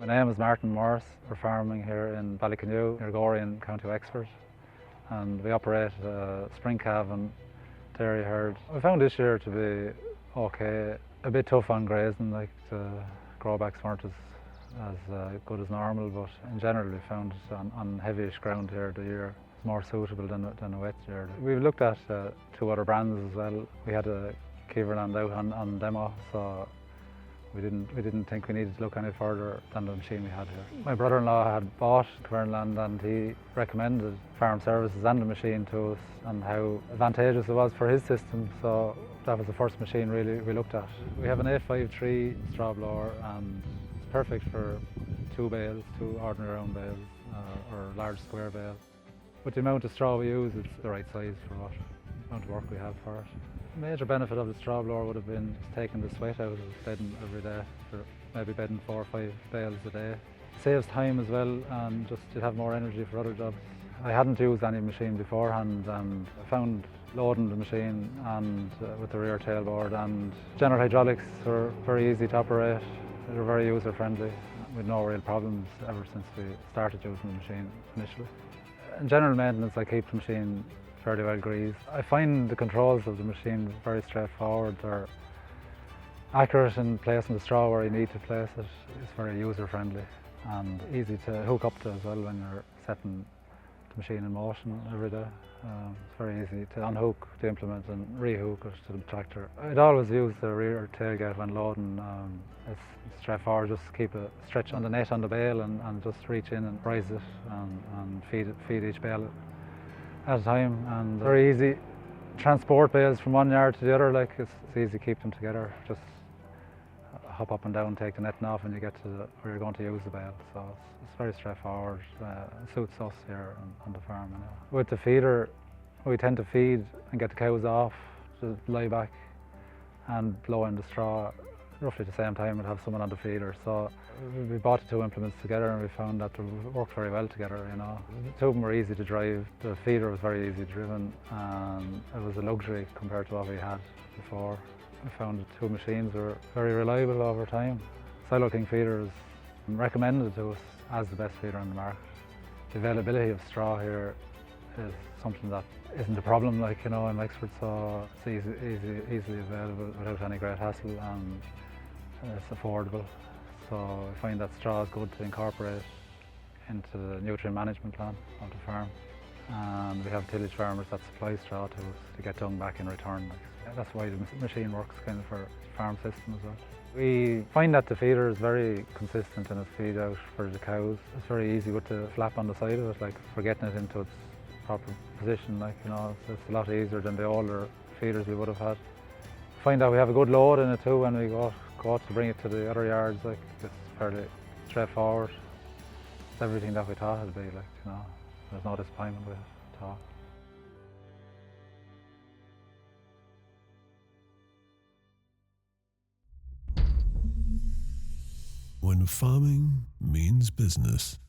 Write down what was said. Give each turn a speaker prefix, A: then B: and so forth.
A: My name is Martin Morris. We're farming here in Ballycanew, near Gorey in County Wexford, and we operate a spring calving dairy herd. We found this year to be okay, a bit tough on grazing, like the growbacks weren't as good as normal, but in general we found it on heavyish ground here the year more suitable than a wet year. We've looked at two other brands as well. We had a Kverneland out on demo, so we didn't think we needed to look any further than the machine we had here. My brother-in-law had bought Kverneland and he recommended farm services and the machine to us and how advantageous it was for his system, so that was the first machine really we looked at. We have an 853 straw blower and it's perfect for two bales, two ordinary round bales or large square bales. With the amount of straw we use, it's the right size for what amount of work we have for it. The major benefit of the straw blower would have been just taking the sweat out of bedding every day, for maybe bedding 4 or 5 bales a day. Saves time as well, and just you'd have more energy for other jobs. I hadn't used any machine beforehand, and I found loading the machine and with the rear tailboard and general hydraulics are very easy to operate. They're very user friendly, with no real problems ever since we started using the machine initially. In general maintenance, I keep the machine fairly well greased. I find the controls of the machine very straightforward. They're accurate in placing the straw where you need to place it. It's very user friendly and easy to hook up to as well when you're setting the machine in motion every day. It's very easy to unhook the implement and rehook it to the tractor. I'd always use the rear tailgate when loading. It's straightforward, just keep a stretch on the net on the bale and just reach in and rise it and feed each bale at a time. And very easy transport bales from one yard to the other, like it's easy to keep them together. Just hop up and down, take the netting off and you get to where you're going to use the bale. So it's very straightforward. It suits us here on the farm anyway. With the feeder, we tend to feed and get the cows off, to lie back and blow in the straw roughly at the same time and have someone on the feeder. So we bought the two implements together and we found that they worked very well together, you know. The two of them were easy to drive, the feeder was very easy driven and it was a luxury compared to what we had before. We found the two machines were very reliable over time. Silo King feeder is recommended to us as the best feeder on the market. The availability of straw here is something that isn't a problem, like, you know, in Wexford, so it's easily available without any great hassle and it's affordable. So I find that straw is good to incorporate into the nutrient management plan of the farm. And we have tillage farmers that supply straw to us to get dung back in return. That's why the machine works kind of for farm system as well. We find that the feeder is very consistent in its feed out for the cows. It's very easy with the flap on the side of it, like for getting it into its proper position, like, you know, it's a lot easier than the older feeders we would have had. Find that we have a good load in it too when we go to bring it to the other yards, like it's fairly straightforward. It's everything that we thought it'd be, like, you know, there's no disappointment with it at all.
B: When farming means business,